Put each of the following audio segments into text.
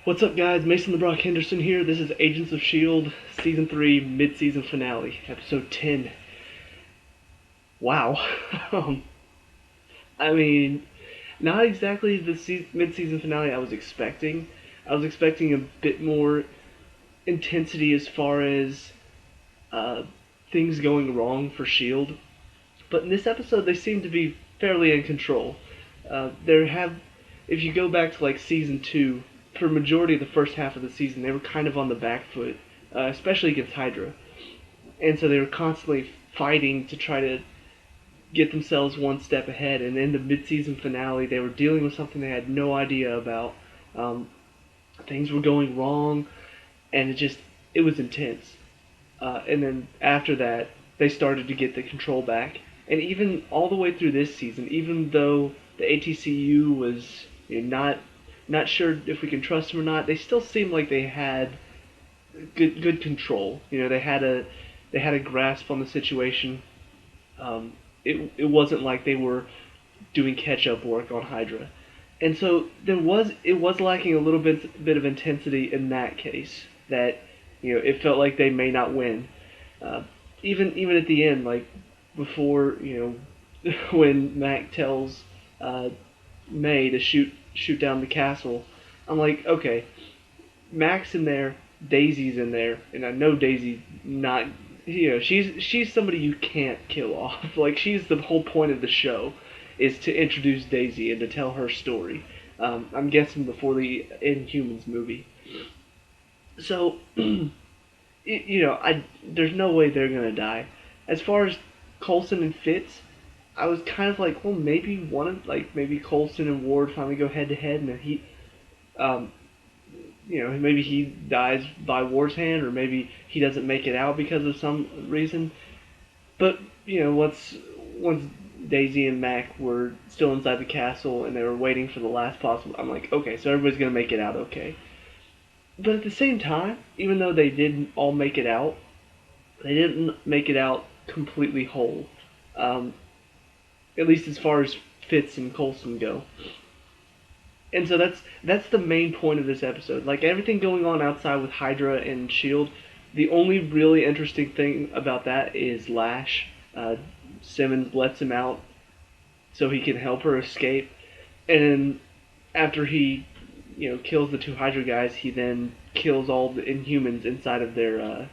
What's up, guys? Mason the Brock Henderson here. This is Agents of S.H.I.E.L.D. Season 3 mid-season finale, Episode 10. Wow. um, I mean, not exactly the mid-season finale I was expecting. I was expecting a bit more intensity as far as uh, things going wrong for S.H.I.E.L.D. But in this episode, they seem to be fairly in control. If you go back to like Season 2, for a majority of the first half of the season, they were kind of on the back foot, especially against Hydra. And so they were constantly fighting to try to get themselves one step ahead. And in the mid-season finale, they were dealing with something they had no idea about. Um, Things were going wrong, and it was intense. And then after that, they started to get the control back. And even all the way through this season, even though the ATCU was not sure if we can trust them or not, they still seemed like they had good control. They had a grasp on the situation. It wasn't like they were doing catch up work on Hydra, and so it was lacking a little bit of intensity in that case. That it felt like they may not win. Uh, even at the end, like before when Mac tells May to shoot down the castle, I'm like, okay, Mac's in there, Daisy's in there, and I know Daisy not she's somebody you can't kill off. Like she's the whole point of the show is to introduce Daisy and to tell her story. I'm guessing before the Inhumans movie. So there's no way they're gonna die. As far as Coulson and Fitz, I was kind of like, well, maybe Coulson and Ward finally go head to head, and then um, maybe he dies by Ward's hand, or maybe he doesn't make it out because of some reason. But once Daisy and Mac were still inside the castle and they were waiting for the last possible, I'm like, okay, so everybody's gonna make it out okay. But at the same time, even though they didn't all make it out, they didn't make it out completely whole. Um, at least as far as Fitz and Coulson go. And so that's the main point of this episode. Like everything going on outside with Hydra and Shield, the only really interesting thing about that is Lash. Simmons lets him out so he can help her escape, and then after he kills the two Hydra guys, he then kills all the Inhumans inside of their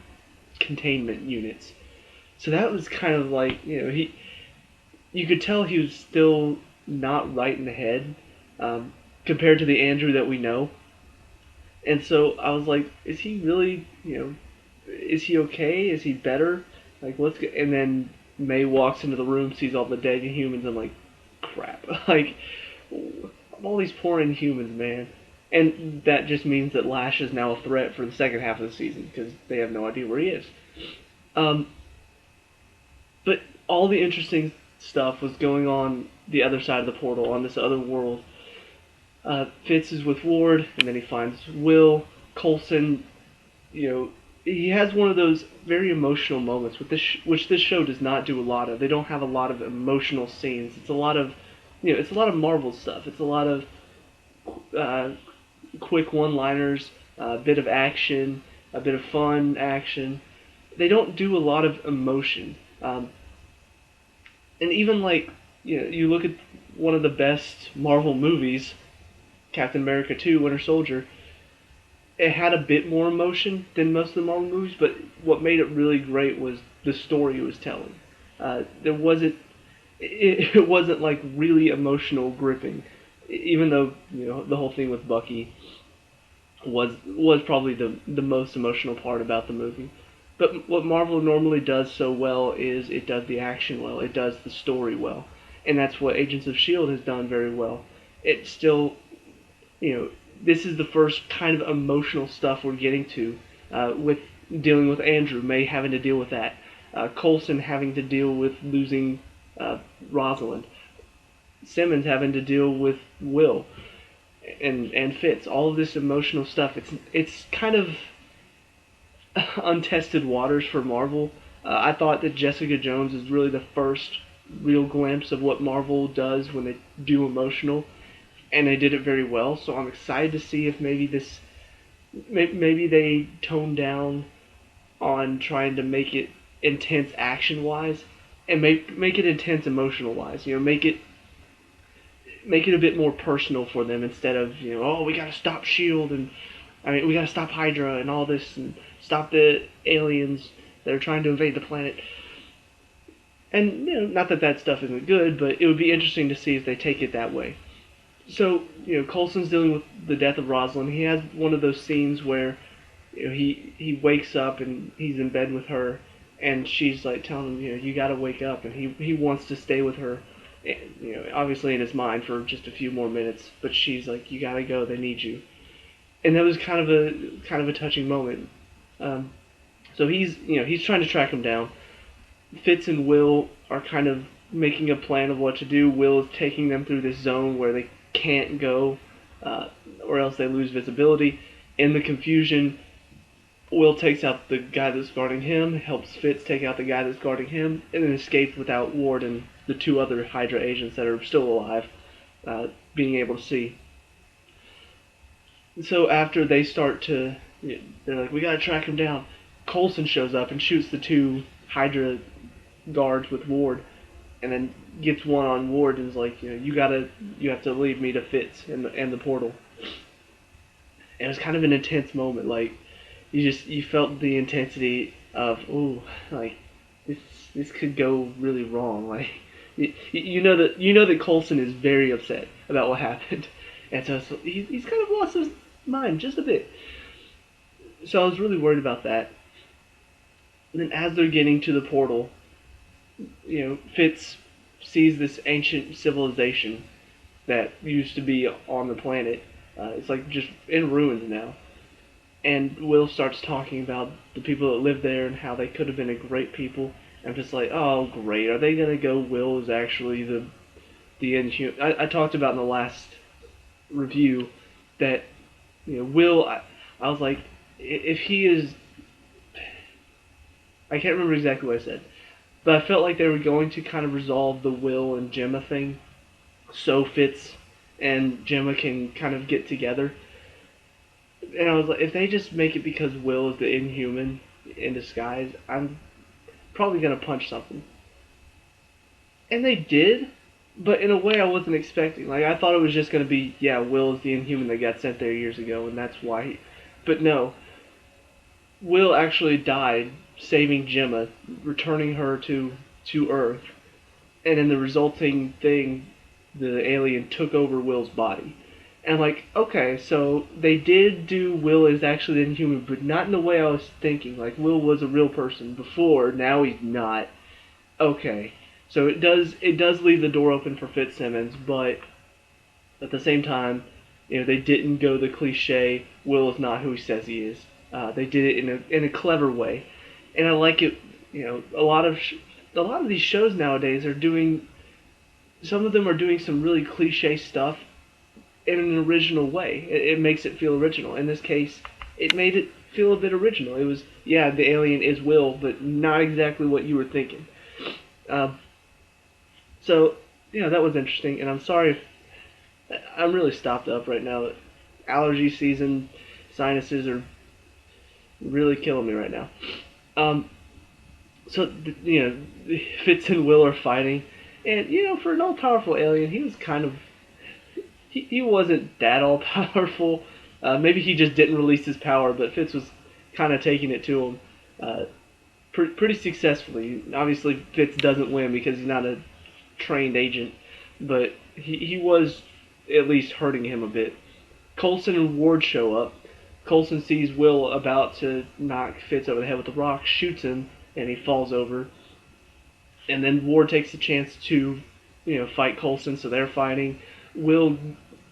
containment units. So that was kind of like you could tell he was still not right in the head. Compared to the Andrew that we know. And so I was like, is he really, is he okay? Is he better? Like, what's good? And then May walks into the room, sees all the dead humans, and like, crap. Like, all these poor Inhumans, man. And that just means that Lash is now a threat for the second half of the season, because they have no idea where he is. But all the interesting stuff was going on the other side of the portal, on this other world. Fitz is with Ward, and then he finds Will. Coulson, he has one of those very emotional moments, which this show does not do a lot of. They don't have a lot of emotional scenes. It's a lot of, it's a lot of Marvel stuff. It's a lot of quick one-liners, a bit of action, a bit of fun action. They don't do a lot of emotion. And even like, you look at one of the best Marvel movies, Captain America 2, Winter Soldier, it had a bit more emotion than most of the Marvel movies, but what made it really great was the story it was telling. It wasn't like really emotional gripping, even though the whole thing with Bucky was probably the most emotional part about the movie. But what Marvel normally does so well is it does the action well, it does the story well, and that's what Agents of S.H.I.E.L.D. has done very well. It still this is the first kind of emotional stuff we're getting to with dealing with Andrew, May having to deal with that, Coulson having to deal with losing Rosalind, Simmons having to deal with Will, and Fitz. All of this emotional stuff. It's kind of untested waters for Marvel. I thought that Jessica Jones is really the first real glimpse of what Marvel does when they do emotional, and they did it very well. So I'm excited to see if maybe maybe they toned down on trying to make it intense action wise, and make it intense emotional wise. Make it a bit more personal for them instead of oh, we gotta stop Shield, and I mean we gotta stop Hydra and all this, and stop the aliens that are trying to invade the planet. And not that that stuff isn't good, but it would be interesting to see if they take it that way. So Coulson's dealing with the death of Rosalind. He has one of those scenes where he wakes up and he's in bed with her, and she's like telling him, you got to wake up, and he wants to stay with her, obviously in his mind for just a few more minutes, but she's like, you got to go, they need you, and that was kind of a touching moment. So he's trying to track him down. Fitz and Will are kind of making a plan of what to do. Will is taking them through this zone where they can't go, or else they lose visibility. In the confusion, Will takes out the guy that's guarding him, helps Fitz take out the guy that's guarding him, and then escapes without Ward and the two other Hydra agents that are still alive being able to see. So after they start to, they're like, we gotta track him down. Coulson shows up and shoots the two Hydra guards with Ward, and then gets one on Ward and is like, you have to leave me to Fitz and the portal. And it was kind of an intense moment. Like you felt the intensity of like this could go really wrong. Like you know that Coulson is very upset about what happened, and so he's kind of lost his mind just a bit. So I was really worried about that. And then as they're getting to the portal, Fitz sees this ancient civilization that used to be on the planet. It's like just in ruins now. And Will starts talking about the people that live there and how they could have been a great people. And I'm just like, oh great, are they gonna go? Will is actually the inhuman. I talked about in the last review that Will. I was like, if he is, I can't remember exactly what I said, but I felt like they were going to kind of resolve the Will and Gemma thing, so Fitz and Gemma can kind of get together. And I was like, if they just make it because Will is the Inhuman in disguise, I'm probably gonna punch something. And they did, but in a way I wasn't expecting. Like I thought it was just gonna be, yeah, Will is the Inhuman that got sent there years ago, and that's why. But no, Will actually died saving Gemma, returning her to Earth, and in the resulting thing, the alien took over Will's body. And like, okay, so they did do Will is actually the Inhuman, but not in the way I was thinking. Like Will was a real person before, now he's not. Okay, so it does leave the door open for Fitzsimmons, but at the same time, they didn't go the cliche. Will is not who he says he is. They did it in a clever way, and I like it. A lot of these shows nowadays are doing. Some of them are doing some really cliche stuff in an original way. It makes it feel original. In this case, it made it feel a bit original. It was, yeah, the alien is Will, but not exactly what you were thinking. So, that was interesting, and I'm sorry if I'm really stopped up right now. Allergy season, sinuses are really killing me right now. So, Fitz and Will are fighting, and, for an all-powerful alien, he was kind of, he wasn't that all-powerful. Maybe he just didn't release his power, but Fitz was kind of taking it to him pretty successfully. Obviously, Fitz doesn't win because he's not a trained agent, but he was at least hurting him a bit. Coulson and Ward show up. Coulson sees Will about to knock Fitz over the head with a rock, shoots him, and he falls over. And then Ward takes the chance to, fight Coulson, so they're fighting. Will,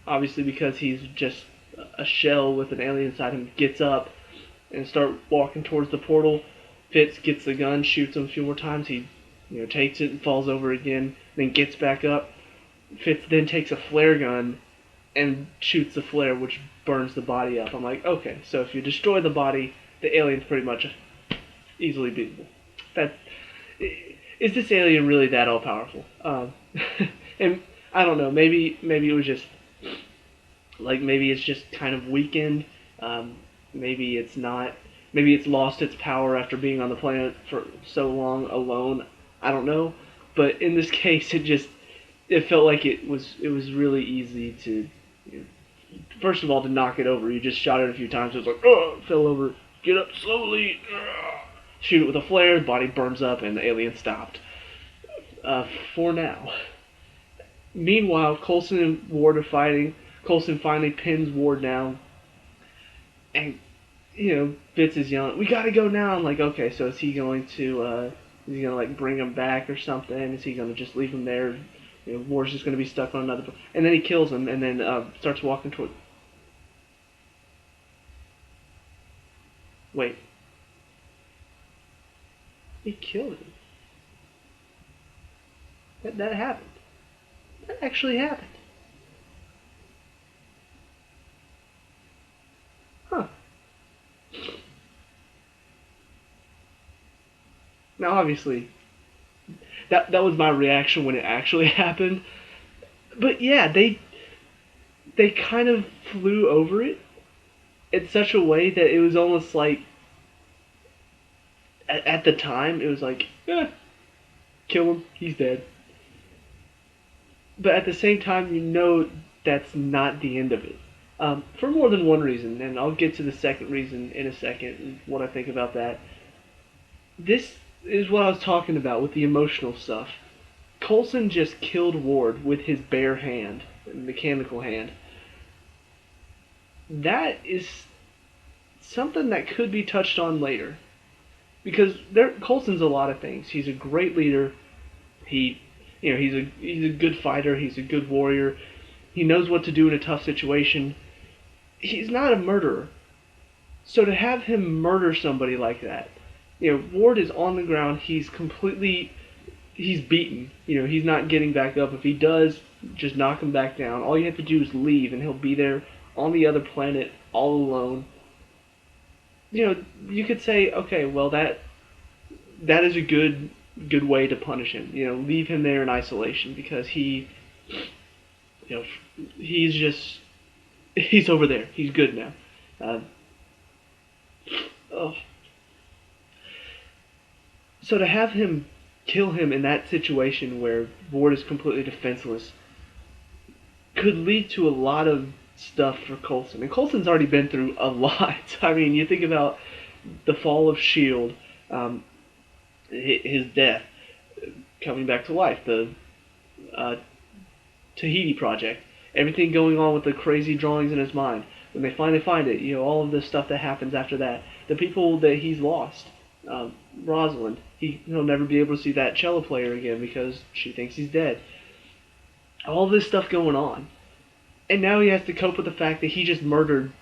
obviously because he's just a shell with an alien inside him, gets up and start walking towards the portal. Fitz gets the gun, shoots him a few more times. He, takes it and falls over again, then gets back up. Fitz then takes a flare gun and shoots the flare, which burns the body up. I'm like, okay, so if you destroy the body, the alien's pretty much easily beatable. Is this alien really that all powerful? And I don't know. Maybe it was just maybe it's just kind of weakened. Maybe it's not. Maybe it's lost its power after being on the planet for so long alone. I don't know. But in this case, it felt like it was really easy to, you know, first of all, to knock it over. You just shot it a few times. It was like, oh, it fell over. Get up slowly. Shoot it with a flare. The body burns up, and the alien stopped. For now. Meanwhile, Coulson and Ward are fighting. Coulson finally pins Ward down, and Fitz is yelling, "We gotta go now!" I'm like, okay, so is he going to, is he gonna like bring him back or something? Is he gonna just leave him there? Ward's just gonna be stuck on another. And then he kills him, and then starts walking toward. Wait, he killed him. That happened. That actually happened. Huh. Now, obviously, that was my reaction when it actually happened. But yeah, they kind of flew over it in such a way that it was almost like at the time it was like, kill him, he's dead. But at the same time, that's not the end of it. For more than one reason, and I'll get to the second reason in a second, what I think about that. This is what I was talking about with the emotional stuff. Coulson just killed Ward with his bare hand, mechanical hand. That is something that could be touched on later. Because Coulson's a lot of things. He's a great leader. He's a good fighter. He's a good warrior. He knows what to do in a tough situation. He's not a murderer. So to have him murder somebody like that, Ward is on the ground. He's beaten. He's not getting back up. If he does, just knock him back down. All you have to do is leave, and he'll be there on the other planet all alone. You could say, okay, well that is a good way to punish him. Leave him there in isolation because he's just he's over there. He's good now. Oh. So to have him kill him in that situation where Ward is completely defenseless could lead to a lot of stuff for Coulson. And Coulson's already been through a lot. I mean, you think about the fall of S.H.I.E.L.D., his death, coming back to life, the Tahiti project, everything going on with the crazy drawings in his mind. When they finally find it, all of the stuff that happens after that, the people that he's lost, Rosalind, he'll never be able to see that cello player again because she thinks he's dead. All this stuff going on. And now he has to cope with the fact that he just murdered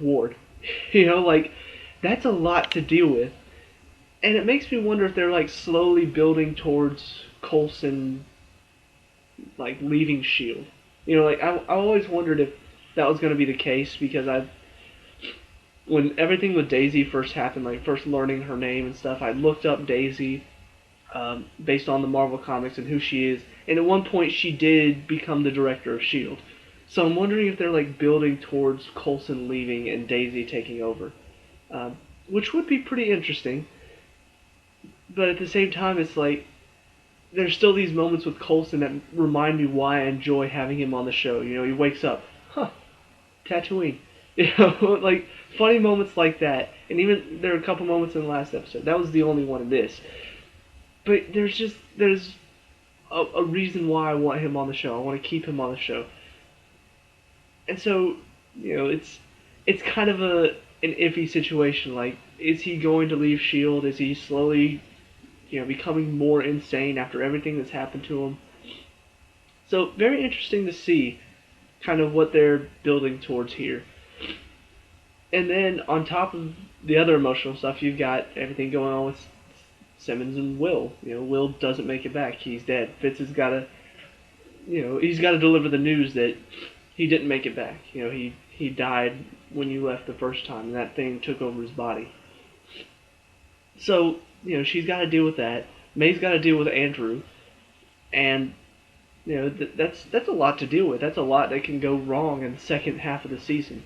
Ward. That's a lot to deal with. And it makes me wonder if they're slowly building towards Coulson leaving S.H.I.E.L.D. I always wondered if that was going to be the case because when everything with Daisy first happened, first learning her name and stuff, I looked up Daisy based on the Marvel comics and who she is. And at one point she did become the director of S.H.I.E.L.D. So I'm wondering if they're building towards Coulson leaving and Daisy taking over, which would be pretty interesting. But at the same time, it's there's still these moments with Coulson that remind me why I enjoy having him on the show. He wakes up, Tatooine. Funny moments like that. And even there are a couple moments in the last episode. That was the only one in this. But there's a reason why I want him on the show. I want to keep him on the show. And so, it's kind of an iffy situation. Is he going to leave S.H.I.E.L.D.? Is he slowly, becoming more insane after everything that's happened to him? So, very interesting to see kind of what they're building towards here. And then, on top of the other emotional stuff, you've got everything going on with Simmons and Will. Will doesn't make it back. He's dead. Fitz has got to, he's got to deliver the news that he didn't make it back. He died when you left the first time, and that thing took over his body. So, she's got to deal with that. May's got to deal with Andrew, and that's a lot to deal with. That's a lot that can go wrong in the second half of the season.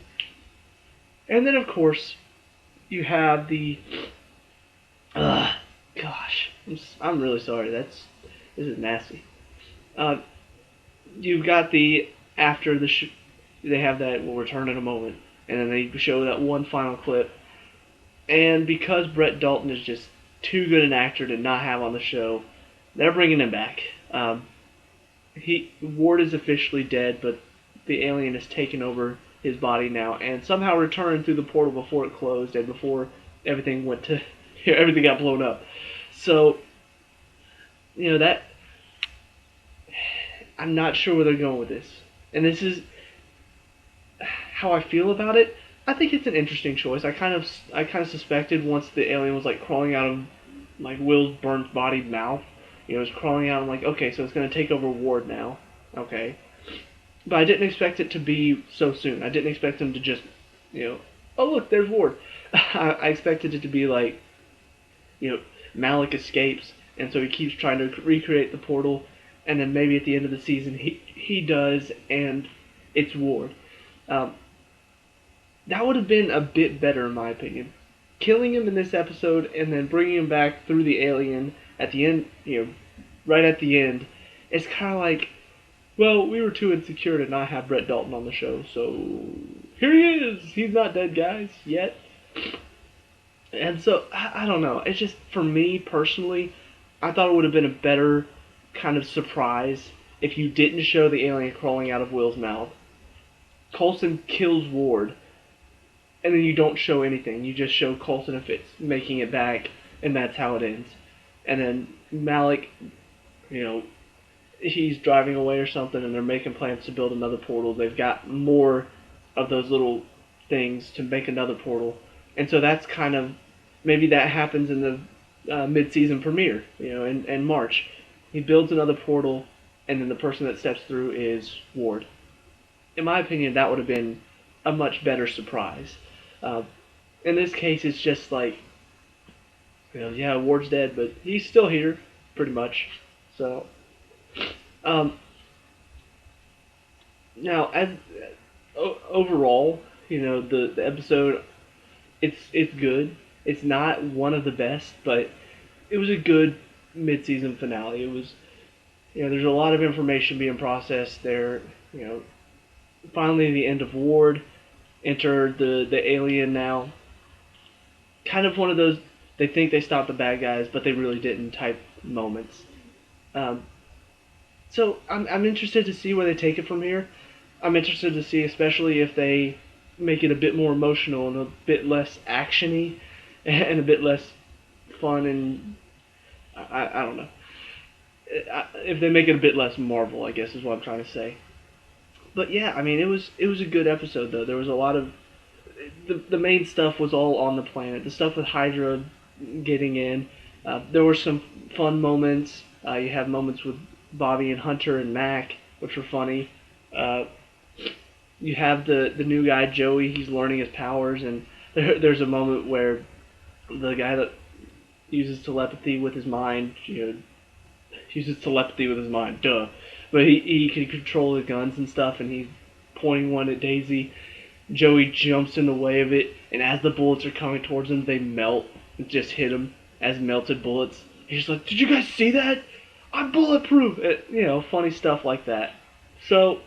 And then, of course, you have the gosh, I'm really sorry. This is nasty. Uh, you've got the after they have that we'll return in a moment, and then they show that one final clip. And because Brett Dalton is just too good an actor to not have on the show, they're bringing him back. Ward is officially dead, but the alien has taken over his body now, and somehow returned through the portal before it closed and before everything went to everything got blown up. So, that I'm not sure where they're going with this, and this is how I feel about it. I think it's an interesting choice. I kind of suspected once the alien was like crawling out of like Will's burnt body mouth. It was crawling out. I'm like, okay, so it's gonna take over Ward now. Okay, but I didn't expect it to be so soon. I didn't expect him to just, oh look, there's Ward. I expected it to be like, Malik escapes, and so he keeps trying to recreate the portal, and then maybe at the end of the season he does, and it's Ward. That would have been a bit better in my opinion. Killing him in this episode and then bringing him back through the alien at the end, right at the end, it's kind of like, well, we were too insecure to not have Brett Dalton on the show, so here he is. He's not dead, guys, yet. And so, I don't know. It's just, for me personally, I thought it would have been a better kind of surprise if you didn't show the alien crawling out of Will's mouth. Coulson kills Ward, and then you don't show anything. You just show Coulson and Fitz making it back, and that's how it ends. And then Malik, he's driving away or something, and they're making plans to build another portal. They've got more of those little things to make another portal. And so that's kind of, maybe that happens in the mid-season premiere, in March. He builds another portal, and then the person that steps through is Ward. In my opinion, that would have been a much better surprise. In this case, it's just like, yeah, Ward's dead, but he's still here, pretty much. So, now, overall, the episode, it's good. It's not one of the best, but it was a good mid-season finale. It was, there's a lot of information being processed there. Finally the end of Ward. Enter the alien now. Kind of one of those, they think they stopped the bad guys, but they really didn't type moments. So I'm interested to see where they take it from here. I'm interested to see, especially if they make it a bit more emotional and a bit less actiony and a bit less fun, and I don't know. If they make it a bit less Marvel, I guess is what I'm trying to say. But yeah, I mean, it was a good episode though. There was a lot of the main stuff was all on the planet. The stuff with Hydra getting in. There were some fun moments. You have moments with Bobby and Hunter and Mac, which were funny. You have the new guy Joey. He's learning his powers, and there's a moment where the guy that uses telepathy with his mind, uses telepathy with his mind. Duh. But he can control the guns and stuff, and he's pointing one at Daisy. Joey jumps in the way of it, and as the bullets are coming towards him, they melt and just hit him as melted bullets. He's like, "Did you guys see that? I'm bulletproof!" Funny stuff like that. So,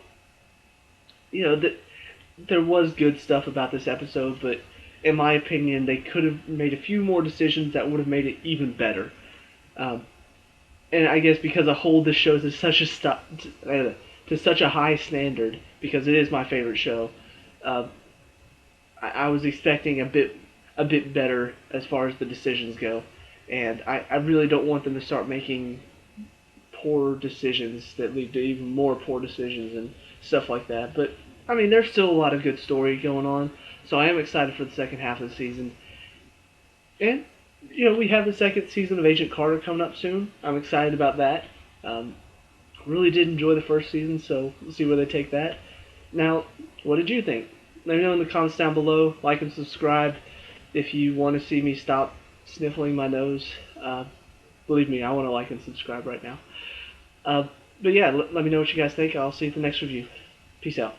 there was good stuff about this episode, but in my opinion, they could have made a few more decisions that would have made it even better. And I guess because I hold this show to such a high standard, because it is my favorite show, I was expecting a bit better as far as the decisions go, and I really don't want them to start making poor decisions that lead to even more poor decisions and stuff like that. But I mean, there's still a lot of good story going on, so I am excited for the second half of the season. And we have the second season of Agent Carter coming up soon. I'm excited about that. Really did enjoy the first season, so we'll see where they take that. Now, what did you think? Let me know in the comments down below. Like and subscribe if you want to see me stop sniffling my nose. Believe me, I want to like and subscribe right now. But yeah, let me know what you guys think. I'll see you at the next review. Peace out.